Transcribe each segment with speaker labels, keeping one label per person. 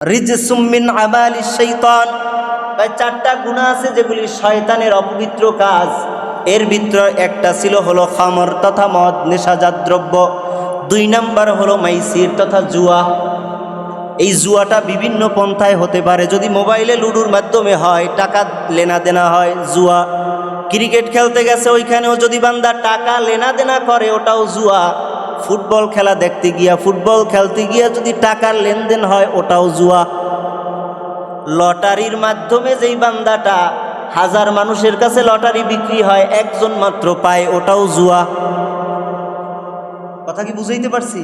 Speaker 1: রিজসুম মিন আমালিশ শাইতান, চারটা গুনাহ আছে যেগুলি শয়তানের অপবিত্র কাজ। এর ভিতরে একটা ছিল হলো খামর তথা মদ, নেশাজাত দ্রব্য। 2 নাম্বার হলো মাইসির তথা জুয়া। এই জুয়াটা বিভিন্ন পন্থায় হতে পারে। যদি মোবাইলে লুডুর মাধ্যমে হয়, টাকা লেনা দেনা হয়, জুয়া। ক্রিকেট খেলতে গেছে, ওইখানেও যদি বান্দা টাকা লেনা দেনা করে, ওটাও জুয়া। ফুটবল খেলা দেখতে গিয়া, ফুটবল খেলতে গিয়া যদি টাকার লেনদেন হয়, ওটাও জুয়া। লটারির মাধ্যমে যেই বান্দাটা 1000 মানুষের কাছে লটারি বিক্রি হয়, একজন মাত্র পায়, ওটাও জুয়া। কথা কি বুঝাইতে পারছি?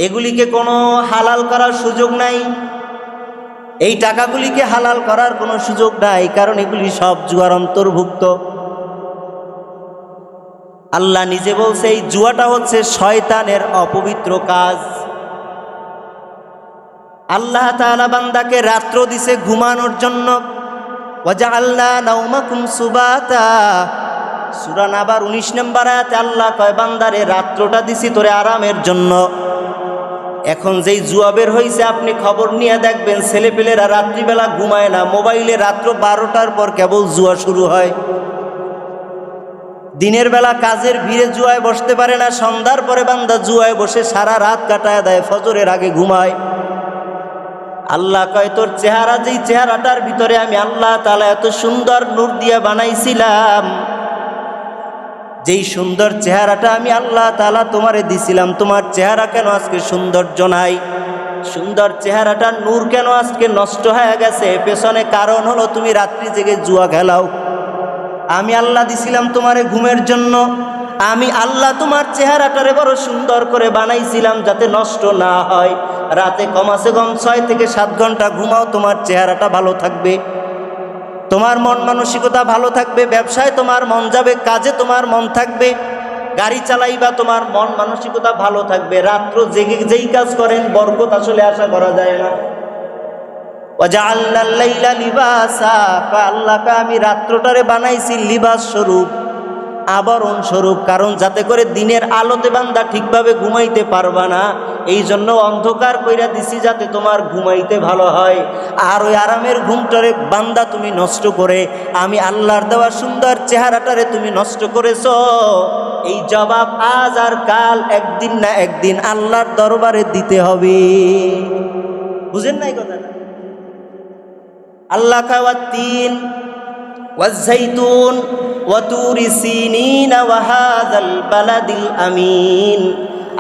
Speaker 1: এগুলিকে কোনো হালাল করার সুযোগ নাই। এই টাকাগুলিকে হালাল করার কোনো সুযোগ নাই, কারণ এগুলি সব জুয়ার অন্তর্ভুক্ত। আল্লাহ নিজে বলছে এই জুয়াটা হচ্ছে শয়তানের অপবিত্র কাজ। আল্লাহ তাআলা বান্দাকে রাত্র দিছে ঘুমানোর জন্য। ওয়াজআলনা নাওমাকুম সুবাতা, সূরা নাবার 19 নম্বর আয়াতে আল্লাহ কয়, বান্দারে রাত্রটা দিছি তোরে আরামের জন্য। এখন যেই জুয়া বের হয়েছে, আপনি খবর নিয়ে দেখবেন ছেলেপেলেরা রাত্রিবেলা ঘুমায় না, মোবাইলে রাত্র 12টার পর কেবল জুয়া শুরু হয়। দিনের বেলা কাজের ভিড়ে জুয়ায় বসতে পারে না, সন্ধ্যার পরে বান্দা জুয়ায় বসে সারা রাত কাটায় দেয়, ফজরের আগে ঘুমায়। আল্লাহ কয়, তোর চেহারা, যেই চেহারাটার ভিতরে আমি আল্লাহ তাআলা এত সুন্দর নূর দিয়ে বানাইছিলাম, যেই সুন্দর চেহারাটা আমি আল্লাহ তাআলা তোমারে দিছিলাম, তোমার চেহারা কেন আজকে সৌন্দর্য নাই? সুন্দর চেহারাটা নূর কেন আজকে নষ্ট হয়ে গেছে? পেছনে কারণ হলো তুমি রাত্রি জেগে জুয়া খেলাও। আমি আল্লাহ দিছিলাম তোমারে ঘুমের জন্য। আমি আল্লাহ তোমার চেহারাটারে বড় সুন্দর করে বানাইছিলাম যাতে নষ্ট না হয়। রাতে কমাসে কম 6 থেকে 7 ঘন্টা ঘুমাও, তোমার চেহারাটা ভালো থাকবে, তোমার মন মানসিকতা ভালো থাকবে, ব্যবসায় তোমার মন যাবে, কাজে তোমার মন থাকবে, গাড়ি চালাইবা, তোমার মন মানসিকতা ভালো থাকবে। রাত্র জেগে যেই কাজ করেন বরকত আসলে আশা করা যায় না। ওয়াজআলনাল লাইলা লিবাসা, আল্লাহকে আমি রাত্রটারে বানাইছি লিবাস স্বরূপ, আবরণ স্বরূপ, কারণ যাতে করে দিনের আলোতে বান্দা ঠিকভাবে ঘুমাইতে পারবা না, এই জন্য অন্ধকার কইরা দিছি যাতে তোমার ঘুমাইতে ভালো হয়। আর ওই আরামের ঘুমটারে বান্দা তুমি নষ্ট করে আমি আল্লাহর দেওয়া সুন্দর চেহারাটারে তুমি নষ্ট করেছো। এই জবাব আজ আর কাল, একদিন না একদিন আল্লাহর দরবারে দিতে হবে। বুঝেন নাই কথাটা? আল্লাহ কাওয়াতিন ওয়াজ-যাইতুন ওয়া তুরি সিনিন ওয়া হাযাল বালাদিল আমিন।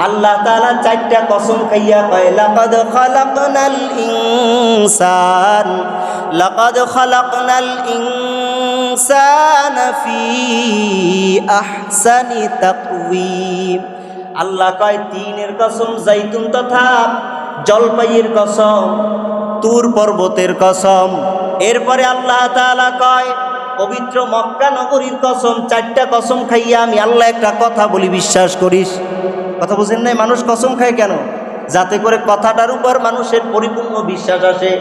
Speaker 1: আল্লাহ তাআলা 4টা কসম খাইয়া কয়, লাকাদ খালাকনাল ইনসান, লাকাদ খালাকনাল ইনসানা ফি আহসানি তাকওয়িম। আল্লাহ কয় 3-এর কসম, যাইতুন তথা জলপাইয়ের কসম, তুর পর্বতের কসম। এরপরে আল্লাহ তাআলা কয় পবিত্র মক্কা নগরীর কসম। 4টা কসম খাইয়া আমি আল্লাহ একটা কথা বলি, বিশ্বাস করিস? কথা বুঝেন নাই? মানুষ কসম খায় কেন? যাতে করে কথাটার উপর মানুষের পরিপূর্ণ বিশ্বাস আসে।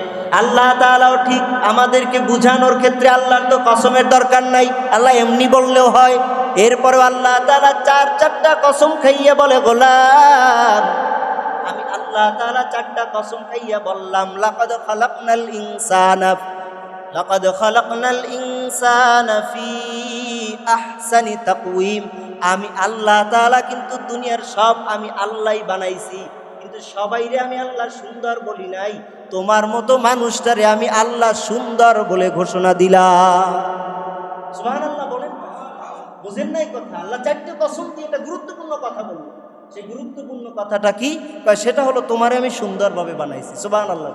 Speaker 1: আল্লাহ তাআলাও ঠিক আমাদেরকে বুঝানোর ক্ষেত্রে আল্লাহর তো কসমের দরকার নাই, আল্লাহ এমনি বললেও হয়। এরপরেও আল্লাহ তাআলা 4টা কসম খাইয়া বলে, গোলাম আমি আল্লাহ তাআলা 4টা কসম খাইয়া বললাম, লাকাদ খালাকনাল ইনসানা, লাকাদ খালাকনাল ইনসানা ফি আহসানি তাকওয়িম। আমি আল্লাহ তাআলা কিন্তু দুনিয়ার সব আমি আল্লাহই বানাইছি, কিন্তু সবাইরে আমি আল্লাহ সুন্দর বলি নাই। তোমার মতো মানুষটারে আমি আল্লাহ সুন্দর বলে ঘোষণা দিলাম। সুবহানাল্লাহ বলেন। বুঝেন নাই কথা? আল্লাহ 4টে কসম দিয়ে একটা গুরুত্বপূর্ণ কথা বলল। সেই গুরুত্বপূর্ণ কথাটা কি? সেটা হলো তোমারে আমি সুন্দরভাবে বানাইছি। সুবহানাল্লাহ।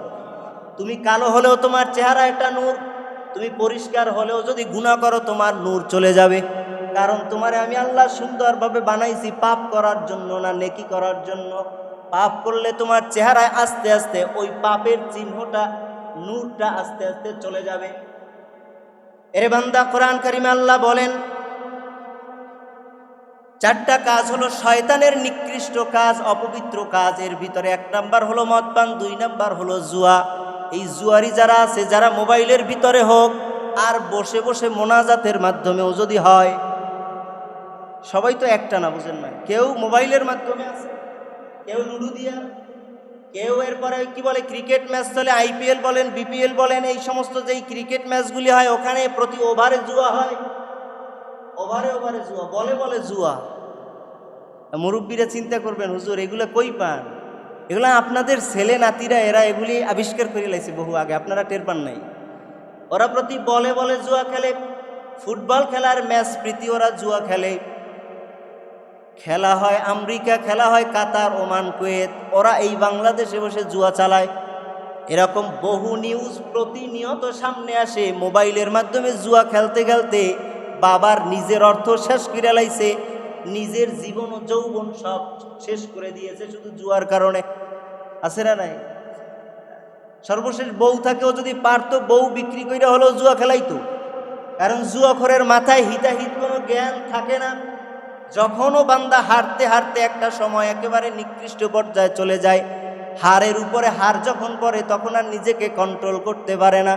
Speaker 1: তুমি কালো হলেও তোমার চেহারা একটা নূর, তুমি পরিষ্কার হলেও যদি গুনাহ করো তোমার নূর চলে যাবে, কারণ তোমারে আমি আল্লাহ সুন্দরভাবে বানাইছি পাপ করার জন্য না, নেকি করার জন্য। পাপ করলে তোমার চেহারায় আস্তে আস্তে ওই পাপের চিহ্নটা, নূরটা আস্তে আস্তে চলে যাবে। এরে বান্দা, কোরআন কারিমে আল্লাহ বলেন 4টা কাজ হলো শয়তানের নিকৃষ্ট কাজ, অপবিত্র কাজ। এর ভিতরে 1 নাম্বার হলো মদপান, 2 নাম্বার হলো জুয়া। এই জুয়ারি যারা আছে, যারা মোবাইলের ভিতরে হোক আর বসে বসে মোনাজাতের মাধ্যমেও যদি হয়, সবাই তো একটা না, বুঝেন না? কেউ মোবাইলের মাধ্যমে আছে, কেউ লুডু দিয়া, কেউ এরপরে কি বলে ক্রিকেট ম্যাচ চলে, আইপিএল বলেন, বিপিএল বলেন, এই সমস্ত যেই ক্রিকেট ম্যাচগুলি হয় ওখানে প্রতি ওভারে জুয়া হয়, ওভারে ওভারে জুয়া, বলে বলে জুয়া। মুরব্বীরা চিন্তা করবেন, হুজুর এগুলো কই পান? এগুলো আপনাদের ছেলে নাতিরা এরা এগুলি আবিষ্কার করে লাইছে বহু আগে, আপনারা টের পান নাই। ওরা প্রতি বলে বলে জুয়া খেলে। ফুটবল খেলার ম্যাচ প্রীতি ওরা জুয়া খেলে। খেলা হয় আমেরিকা, খেলা হয় কাতার, ওমান, কুয়েত, ওরা এই বাংলাদেশে বসে জুয়া চালায়। এরকম বহু নিউজ প্রতিনিয়ত সামনে আসে। মোবাইলের মাধ্যমে জুয়া খেলতে খেলতে বাবার নিজের অর্থ শেষ করে লাইছে, নিজের জীবন ও যৌবন সব শেষ করে দিয়েছে শুধু জুয়ার কারণে। আছে না নাই? সর্বশেষ বউ থাকেও যদি পারতো বউ বিক্রি করে হলেও জুয়া খেলাইতো, কারণ জুয়াখোরের মাথায় হিতাহিত কোনো জ্ঞান থাকে না। যখনও বান্দা হারতে হারতে একটা সময় একেবারে নিকৃষ্ট পর্যায়ে চলে যায়, হারের উপরে হার যখন পড়ে তখন আর নিজেকে কন্ট্রোল করতে পারে না।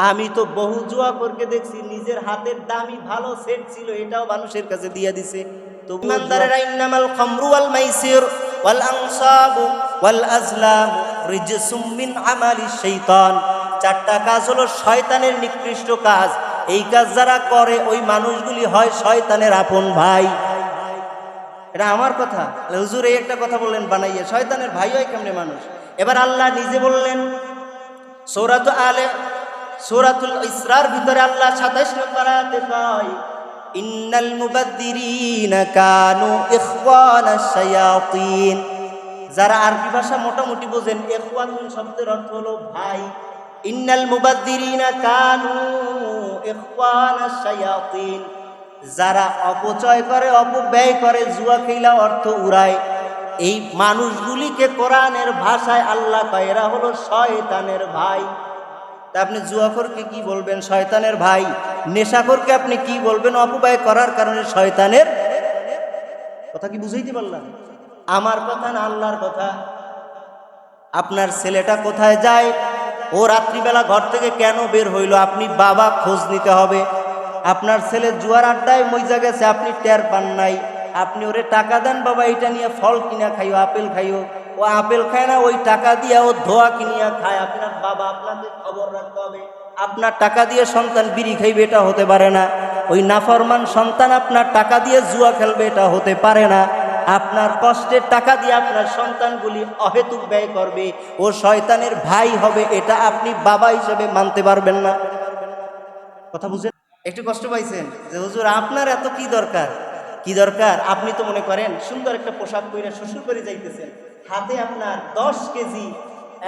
Speaker 1: আমি তো বহু জুয়াখোরকে দেখছি নিজের হাতের দামি ভালো সেট ছিল এটাও মানুষের কাছে দিয়ে দিছে। তো ইমানদারেরা ইন্নামাল খামরু ওয়াল মাইসির ওয়াল আনসাবু ওয়াল আজলাম রিজসুম মিন আমালিশ শাইতান। চারটা কাজ হলো শয়তানের নিকৃষ্ট কাজ। এই কাজ যারা করে ওই মানুষগুলি হয় শয়তানের আপন ভাই। এটা আমার কথা, হুজুর এই একটা কথা বললেন বানাইয়া, শয়তানের ভাই হয় কেমনে মানুষ? এবার আল্লাহ নিজে বললেন সূরাতুল ইসরার ভিতরে আল্লাহ ২৭ নম্বর আয়াতে কয়, ইন্নাল মুবাদ্দিরিনা কানু ইখওয়ানাশ শায়াতিন। যারা আরবি ভাষা মোটামুটি বোঝেন, ইখওয়াতুন শব্দের অর্থ হলো ভাই। ইন্নাল মুবাদ্দিরিনা কানু ইখওয়ানাশ শায়াতিন, যারা অপচয় করে, অপব্যয় করে, জুয়া খেলা অর্থ উড়ায়, এই মানুষগুলিকে কোরআনের ভাষায় আল্লাহ কয় এরা হলো শয়তানের ভাই। তা আপনি জুয়াখোরকে কি বলবেন? শয়তানের ভাই। নেশাখোরকে আপনি কি বলবেন? অপব্যয় করার কারণে শয়তানের। কথা কি বুঝাইতে পারলাম? আমার কথা না আল্লাহর কথা। আপনার ছেলেটা কোথায় যায়, ও রাত্রিবেলা ঘর থেকে কেন বের হইল, আপনি বাবা খোঁজ নিতে হবে। আপনার ছেলে জুয়ার আড্ডায় মইজা গেছে, আপনি টের পান নাই, আপনি ওরে টাকা দেন, বাবা এটা নিয়ে ফল কিনা খাইও, আপেল খাইও। ও আপেল খায় না, ওই টাকা দিয়ে ও ধোয়া কিনিয়া খায়। আপনার বাবা, আপনাকে খবর রাখতে হবে। আপনার টাকা দিয়ে সন্তান বিড়ি খাইবে এটা হতে পারে না। ওই নাফরমান সন্তান আপনার টাকা দিয়ে জুয়া খেলবে এটা হতে পারে না। আপনার কষ্টের টাকা দিয়ে আপনার সন্তানগুলি অহেতুক ব্যয় করবে, ও শয়তানের ভাই হবে, এটা আপনি বাবা হিসেবে মানতে পারবেন না। কথা বুঝেন? একটু কষ্ট পাইছেন যে হুজুর আপনার এত কি দরকার? কি দরকার? আপনি তো মনে করেন সুন্দর একটা পোশাক পরে শ্বশুর করে যাইতেছেন, হাতে আপনার 10 কেজি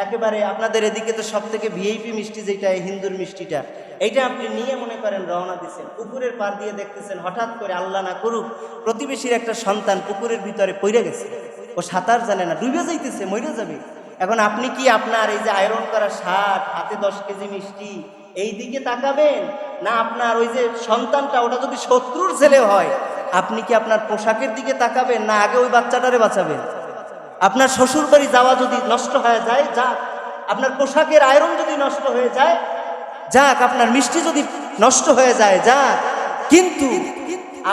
Speaker 1: একেবারে, আপনাদের এদিকে তো সব থেকে ভিআইপি মিষ্টি যেটা হিন্দুর মিষ্টিটা, এইটা আপনি নিয়ে মনে করেন রওনা দিচ্ছেন, পুকুরের পার দিয়ে দেখতেছেন হঠাৎ করে আল্লাহ না করুক প্রতিবেশীর একটা সন্তান পুকুরের ভিতরে পড়ে গেছে, ও সাঁতার জানে না, ডুবে যাইতেছে, মরে যাবে। এখন আপনি কি আপনার এই যে আয়রন করা শার্ট, হাতে 10 কেজি মিষ্টি, এই দিকে তাকাবেন, না আপনার ওই যে সন্তানটা ওটা যদি শত্রুর ছেলে হয় আপনি কি আপনার পোশাকের দিকে তাকাবেন, না আগে ওই বাচ্চাটারে বাঁচাবেন? আপনার শ্বশুর বাড়ি যাওয়া যদি নষ্ট হয়ে যায় যাক, আপনার পোশাকের আয়রন যদি নষ্ট হয়ে যায় যাক, আপনার মিষ্টি যদি নষ্ট হয়ে যায় যাক, কিন্তু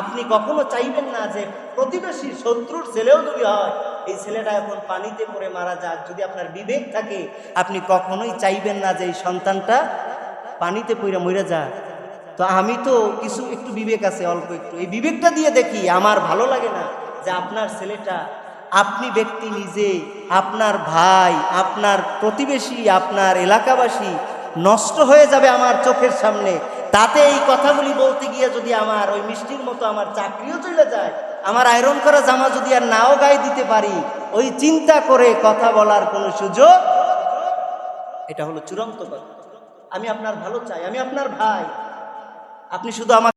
Speaker 1: আপনি কখনো চাইবেন না যে প্রতিবেশী শত্রুর ছেলেও যদি হয় এই ছেলেটা এখন পানিতে পড়ে মারা যাক। যদি আপনার বিবেক থাকে আপনি কখনোই চাইবেন না যে এই সন্তানটা পানিতে পড়ে মরে যাক। তো আমি তো কিছু একটু বিবেক আছে, অল্প একটু, এই বিবেকটা দিয়ে দেখি, আমার ভালো লাগে না যে আপনার ছেলেটা, আপনি ব্যক্তি নিজে, আপনার ভাই, আপনার প্রতিবেশী, আপনার এলাকাবাসী নষ্ট হয়ে যাবে আমার চোখের সামনে। তাতে এই কথাগুলি বলতে গিয়ে যদি আমার ওই মিষ্টির মতো আমার চাকরিও চলে যায়, আমার আয়রন করা জামা যদি আর নাও গায়ে দিতে পারি, ওই চিন্তা করে কথা বলার কোনো সুযোগ, এটা হলো চূড়ান্ত কথা। আমি আপনার ভালো চাই, আমি আপনার ভাই, আপনি শুধু আমার